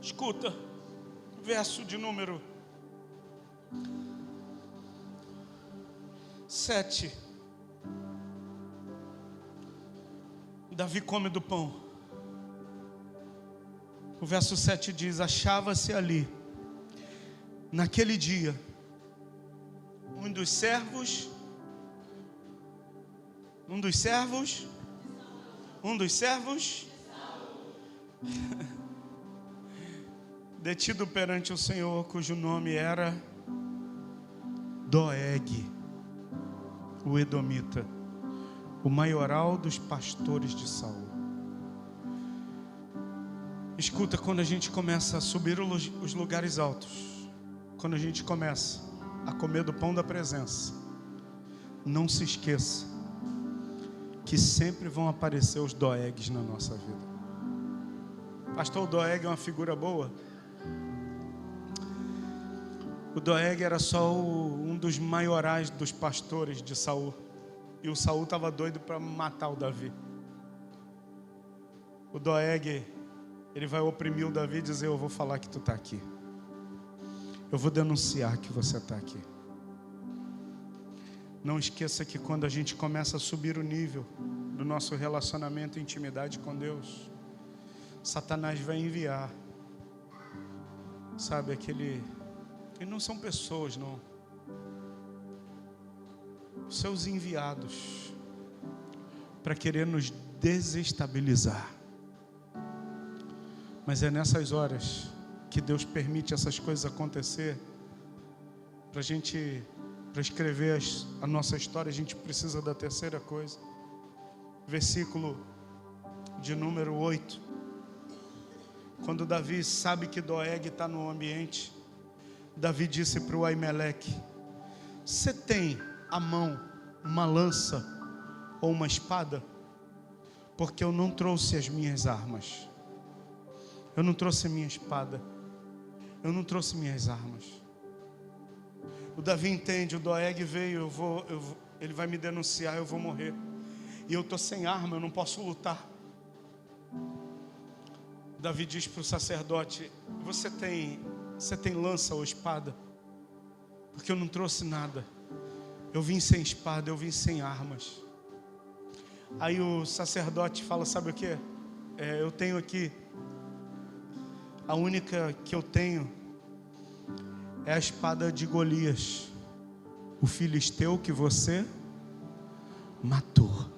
S1: Escuta, verso de número 7. Davi come do pão. O verso 7 diz, achava-se ali, naquele dia, um dos servos, detido perante o Senhor, cujo nome era Doeg, o edomita, o maioral dos pastores de Saul. Escuta, quando a gente começa a subir os lugares altos, quando a gente começa a comer do pão da presença, não se esqueça que sempre vão aparecer os Doegs na nossa vida. Pastor, o Doeg é uma figura boa? O Doeg era só um dos maiorais dos pastores de Saul. E o Saul estava doido para matar o Davi. O Doeg, ele vai oprimir o Davi e dizer: eu vou falar que tu está aqui. Eu vou denunciar que você está aqui. Não esqueça que quando a gente começa a subir o nível do nosso relacionamento e intimidade com Deus, Satanás vai enviar, sabe, e não são pessoas, não, seus enviados, para querer nos desestabilizar. Mas é nessas horas que Deus permite essas coisas acontecer. Para escrever a nossa história, a gente precisa da terceira coisa. Versículo de número 8. Quando Davi sabe que Doeg está no ambiente, Davi disse para o Aimeleque: você tem à mão uma lança ou uma espada? Porque eu não trouxe as minhas armas. Eu não trouxe minha espada. Eu não trouxe minhas armas. O Davi entende, o Doeg veio, ele vai me denunciar, eu vou morrer. E eu estou sem arma, eu não posso lutar. Davi diz para o sacerdote: você tem lança ou espada? Porque eu não trouxe nada. Eu vim sem espada, eu vim sem armas. Aí o sacerdote fala: sabe o que? Eu tenho aqui. A única que eu tenho é a espada de Golias, o filisteu que você matou.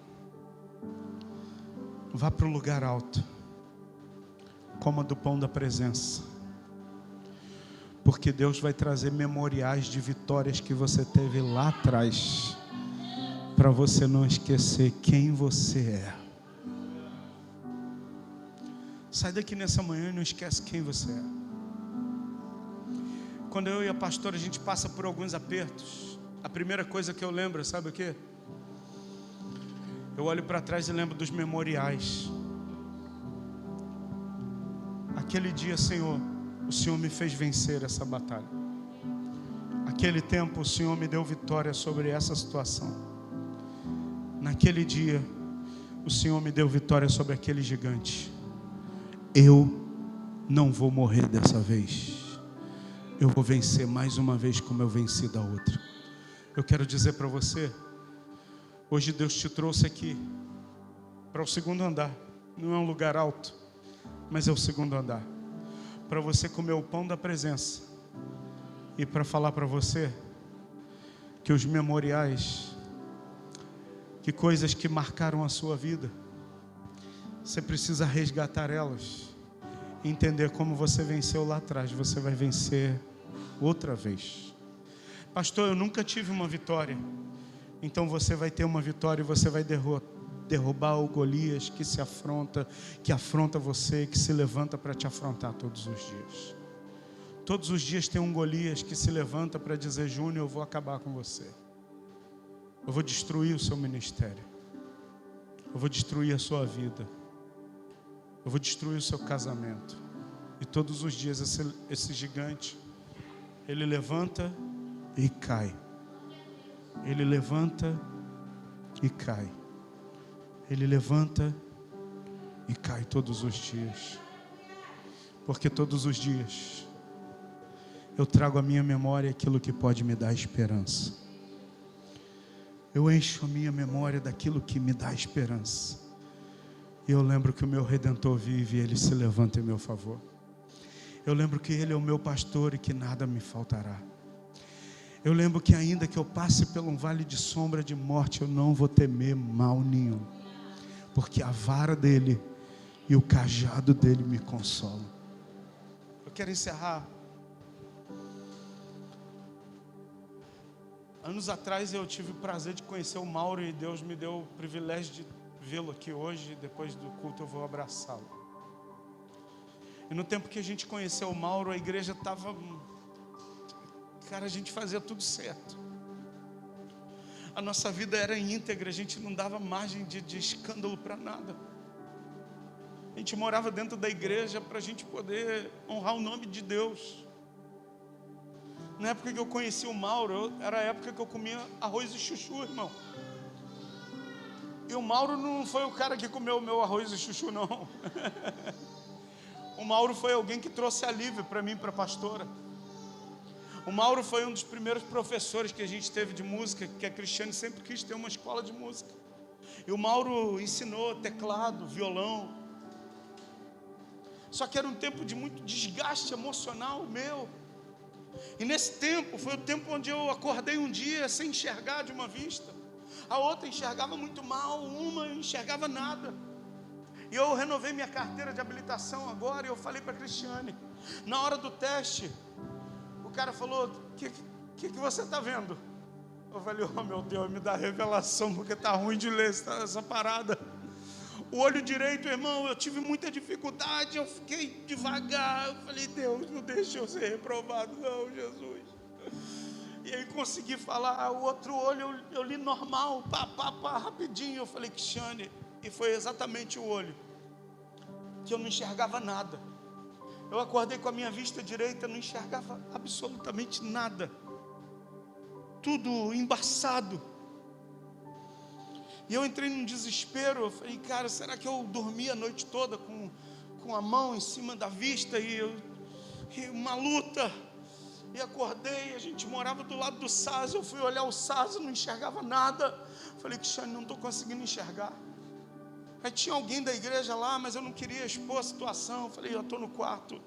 S1: Vá para o lugar alto, coma do pão da presença, porque Deus vai trazer memoriais de vitórias que você teve lá atrás, para você não esquecer quem você é. Sai daqui nessa manhã e não esquece quem você é. Quando eu e a pastora, a gente passa por alguns apertos, a primeira coisa que eu lembro, sabe o quê? Eu olho para trás e lembro dos memoriais. Aquele dia, Senhor, o Senhor me fez vencer essa batalha. Aquele tempo, o Senhor me deu vitória sobre essa situação. Naquele dia, o Senhor me deu vitória sobre aquele gigante. Eu não vou morrer dessa vez. Eu vou vencer mais uma vez como eu venci da outra. Eu quero dizer para você, hoje Deus te trouxe aqui para o segundo andar. Não é um lugar alto, mas é o segundo andar, para você comer o pão da presença e para falar para você que os memoriais, que coisas que marcaram a sua vida, você precisa resgatar elas, entender como você venceu lá atrás. Você vai vencer outra vez. Pastor, eu nunca tive uma vitória. Então você vai ter uma vitória e você vai derrubar o Golias que afronta você, que se levanta para te afrontar todos os dias. Todos os dias tem um Golias que se levanta para dizer: Júnior, eu vou acabar com você. Eu vou destruir o seu ministério. Eu vou destruir a sua vida. Eu vou destruir o seu casamento. E todos os dias esse gigante, ele levanta e cai. Ele levanta e cai. Ele levanta e cai todos os dias. Porque todos os dias eu trago à minha memória aquilo que pode me dar esperança. Eu encho a minha memória daquilo que me dá esperança. E eu lembro que o meu Redentor vive e Ele se levanta em meu favor. Eu lembro que Ele é o meu pastor e que nada me faltará. Eu lembro que ainda que eu passe por um vale de sombra de morte, eu não vou temer mal nenhum. Porque a vara dEle e o cajado dEle me consolam. Eu quero encerrar. Anos atrás eu tive o prazer de conhecer o Mauro e Deus me deu o privilégio de vê-lo aqui hoje. Depois do culto eu vou abraçá-lo. E no tempo que a gente conheceu o Mauro, a igreja estava... Cara, a gente fazia tudo certo. A nossa vida era íntegra, a gente não dava margem de escândalo para nada. A gente morava dentro da igreja para a gente poder honrar o nome de Deus. Na época que eu conheci o Mauro, era a época que eu comia arroz e chuchu, irmão. E o Mauro não foi o cara que comeu o meu arroz e chuchu, não. O Mauro foi alguém que trouxe alívio para mim, para a pastora. O Mauro foi um dos primeiros professores que a gente teve de música, que a Cristiane sempre quis ter uma escola de música. E o Mauro ensinou teclado, violão. Só que era um tempo de muito desgaste emocional meu. E nesse tempo, foi o tempo onde eu acordei um dia sem enxergar de uma vista. A outra enxergava muito mal, uma não enxergava nada. E eu renovei minha carteira de habilitação agora, e eu falei para a Cristiane, na hora do teste, o cara falou, o que você está vendo? Eu falei, oh meu Deus, me dá revelação, porque está ruim de ler essa parada. O olho direito, irmão, eu tive muita dificuldade, eu fiquei devagar, eu falei, Deus, não deixa eu ser reprovado não, Jesus. E aí consegui falar, o outro olho eu li normal, rapidinho, eu falei, Cristiane, e foi exatamente o olho, que eu não enxergava nada. Eu acordei com a minha vista direita, não enxergava absolutamente nada. Tudo embaçado. E eu entrei num desespero, eu falei, cara, será que eu dormi a noite toda com a mão em cima da vista e uma luta? E acordei, a gente morava do lado do SAS, eu fui olhar o SAS, não enxergava nada. Falei, Cristiane, não estou conseguindo enxergar. Aí tinha alguém da igreja lá, mas eu não queria expor a situação. Falei, eu estou no quarto.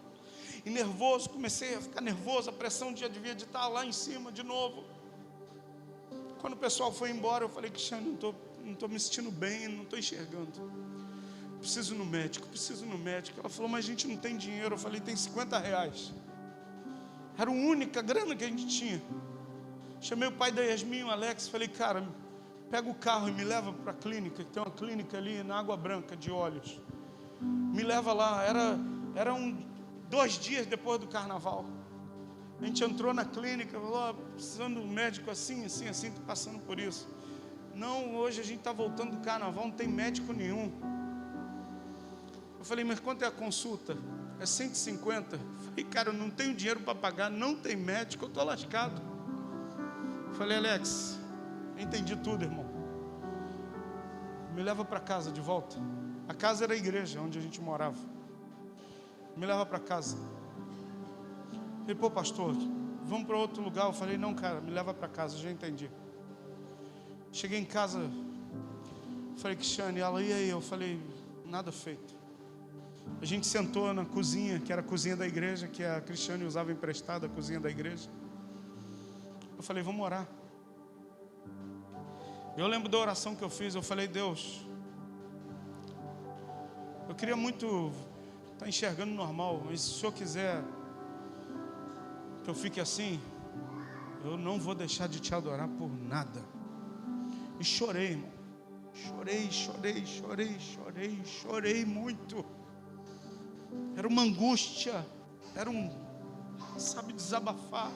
S1: E nervoso, comecei a ficar nervoso, a pressão já devia de estar lá em cima de novo. Quando o pessoal foi embora, eu falei, Cristiane, não estou me sentindo bem, não estou enxergando. Preciso ir no médico, preciso ir no médico. Ela falou, mas a gente não tem dinheiro. Eu falei, tem R$50. Era a única grana que a gente tinha. Chamei o pai da Yasmin, o Alex, falei, cara, pega o carro e me leva para a clínica, que tem uma clínica ali na Água Branca de Olhos. Me leva lá, eram 2 dias depois do carnaval. A gente entrou na clínica, falou, precisando de um médico assim, tô passando por isso. Não, hoje a gente está voltando do carnaval, não tem médico nenhum. Eu falei, mas quanto é a consulta? É 150. Falei, cara, eu não tenho dinheiro para pagar, não tem médico, eu estou lascado. Falei, Alex, entendi tudo, irmão. Me leva para casa de volta. A casa era a igreja onde a gente morava. Me leva para casa. Falei, pô, pastor, vamos para outro lugar. Eu falei, não, cara, me leva para casa, já entendi. Cheguei em casa, falei, Cristiane, ela, e aí? Eu falei, nada feito. A gente sentou na cozinha, que era a cozinha da igreja, que a Cristiane usava emprestada, a cozinha da igreja. Eu falei, vamos orar. Eu lembro da oração que eu fiz, eu falei, Deus, eu queria muito estar enxergando normal, mas se o Senhor quiser que eu fique assim, eu não vou deixar de te adorar por nada. E chorei, irmão. Chorei muito. Era uma angústia, era desabafar.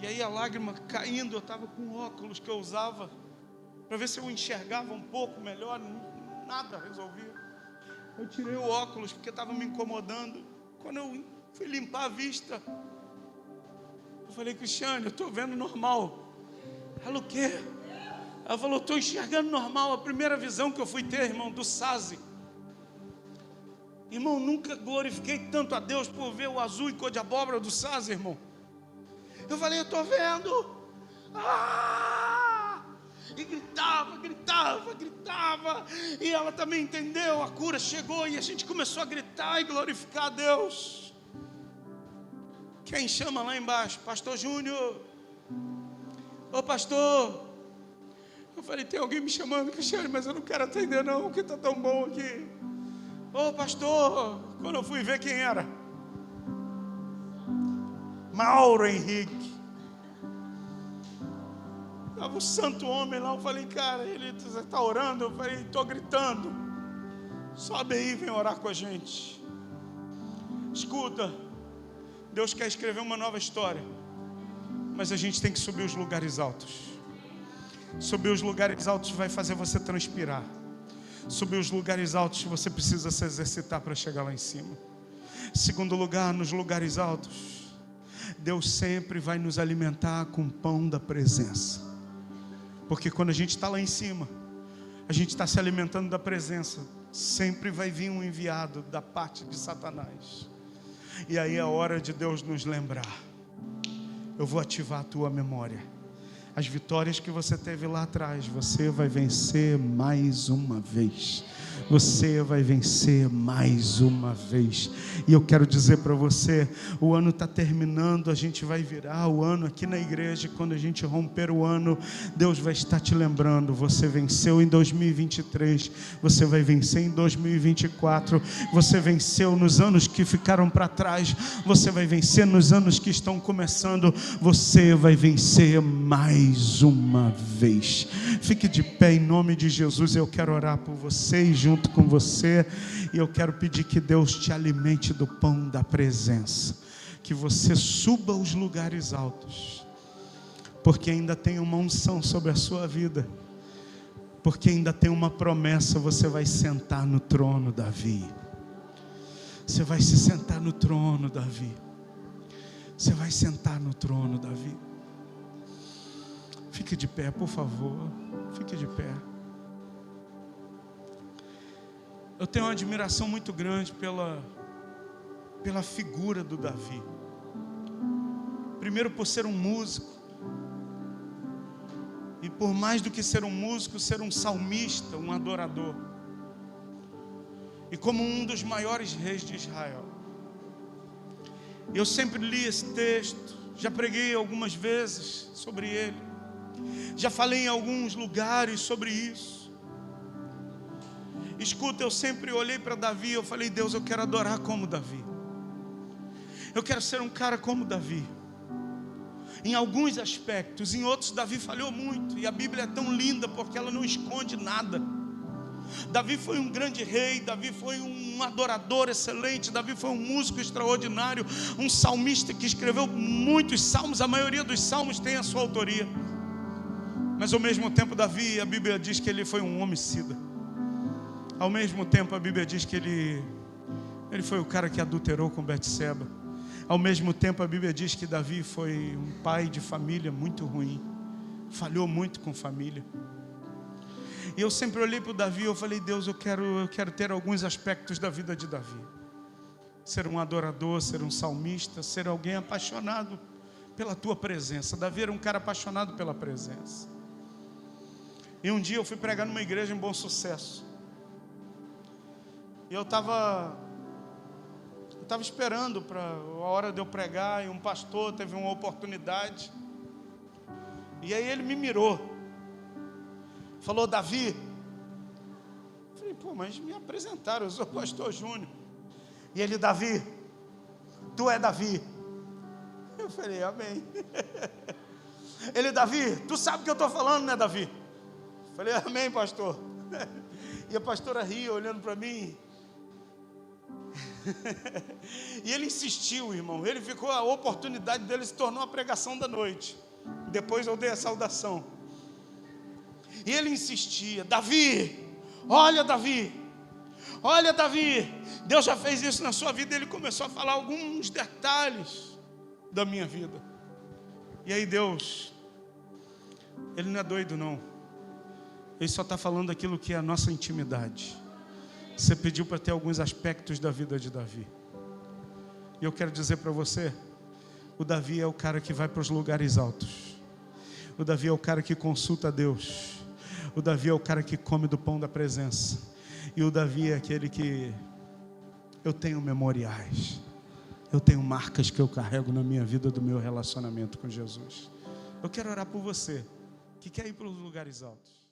S1: E aí a lágrima caindo, eu estava com óculos que eu usava, para ver se eu enxergava um pouco melhor, nada resolvia. Eu tirei o óculos, porque estava me incomodando. Quando eu fui limpar a vista, eu falei, Cristiane, eu estou vendo normal. Ela, o quê? Ela falou, estou enxergando normal. A primeira visão que eu fui ter, irmão, do SASE. Irmão, nunca glorifiquei tanto a Deus por ver o azul e cor de abóbora do SASE, irmão. Eu falei, eu estou vendo. E gritava. E ela também entendeu, a cura chegou e a gente começou a gritar e glorificar a Deus. Quem chama lá embaixo? Pastor Júnior. Ô pastor. Eu falei, tem alguém me chamando, Cristiane, mas eu não quero atender não, porque está tão bom aqui. Ô pastor. Quando eu fui ver quem era, Mauro Henrique. Estava o santo homem lá, eu falei, cara, ele está orando, eu falei, estou gritando. Sobe aí, vem orar com a gente. Escuta, Deus quer escrever uma nova história, mas a gente tem que subir os lugares altos. Subir os lugares altos vai fazer você transpirar. Subir os lugares altos você precisa se exercitar para chegar lá em cima. Segundo lugar, nos lugares altos, Deus sempre vai nos alimentar com o pão da presença. Porque quando a gente está lá em cima, a gente está se alimentando da presença, sempre vai vir um enviado da parte de Satanás. E aí é a hora de Deus nos lembrar: eu vou ativar a tua memória. As vitórias que você teve lá atrás, você vai vencer mais uma vez. Você vai vencer mais uma vez. E eu quero dizer para você, o ano está terminando, a gente vai virar o ano aqui na igreja. Quando a gente romper o ano, Deus vai estar te lembrando: você venceu em 2023, você vai vencer em 2024, você venceu nos anos que ficaram para trás, você vai vencer nos anos que estão começando, você vai vencer mais uma vez. Fique de pé em nome de Jesus. Eu quero orar por você e junto com você, e eu quero pedir que Deus te alimente do pão da presença, que você suba aos lugares altos, porque ainda tem uma unção sobre a sua vida, porque ainda tem uma promessa. Você vai sentar no trono, Davi. Você vai se sentar no trono, Davi. Você vai sentar no trono, Davi. Fique de pé, por favor. Fique de pé. Eu tenho uma admiração muito grande pela figura do Davi. Primeiro, por ser um músico. E por mais do que ser um músico, ser um salmista, um adorador. E como um dos maiores reis de Israel. Eu sempre li esse texto, já preguei algumas vezes sobre ele. Já falei em alguns lugares sobre isso. Escuta, eu sempre olhei para Davi e eu falei: Deus, eu quero adorar como Davi. Eu quero ser um cara como Davi. Em alguns aspectos, em outros Davi falhou muito. E a Bíblia é tão linda porque ela não esconde nada. Davi foi um grande rei, Davi foi um adorador excelente, Davi foi um músico extraordinário, um salmista que escreveu muitos salmos. A maioria dos salmos tem a sua autoria. Mas ao mesmo tempo Davi, a Bíblia diz que ele foi um homicida. Ao mesmo tempo a Bíblia diz que ele foi o cara que adulterou com Betseba. Ao mesmo tempo a Bíblia diz que Davi foi um pai de família muito ruim. Falhou muito com família. E eu sempre olhei para o Davi e eu falei: Deus, eu quero ter alguns aspectos da vida de Davi. Ser um adorador, ser um salmista, ser alguém apaixonado pela tua presença. Davi era um cara apaixonado pela presença. E um dia eu fui pregar numa igreja em Bom Sucesso. E eu estava esperando para a hora de eu pregar, e um pastor teve uma oportunidade. E aí ele me mirou. Falou: Davi. Eu falei: pô, mas me apresentaram, eu sou o pastor Júnior. E ele: Davi, tu é Davi. Eu falei: amém. Ele: Davi, tu sabe o que eu estou falando, né, Davi? Eu falei: amém, pastor. E a pastora ria olhando para mim. E ele insistiu, irmão. Ele ficou, a oportunidade dele se tornou a pregação da noite. Depois eu dei a saudação. E ele insistia: Davi, olha Davi, olha Davi, Deus já fez isso na sua vida. Ele começou a falar alguns detalhes da minha vida. E aí Deus, Ele não é doido não. Ele só está falando aquilo que é a nossa intimidade. Você pediu para ter alguns aspectos da vida de Davi. E eu quero dizer para você: o Davi é o cara que vai para os lugares altos. O Davi é o cara que consulta a Deus. O Davi é o cara que come do pão da presença. E o Davi é aquele que... eu tenho memoriais. Eu tenho marcas que eu carrego na minha vida do meu relacionamento com Jesus. Eu quero orar por você que quer ir para os lugares altos.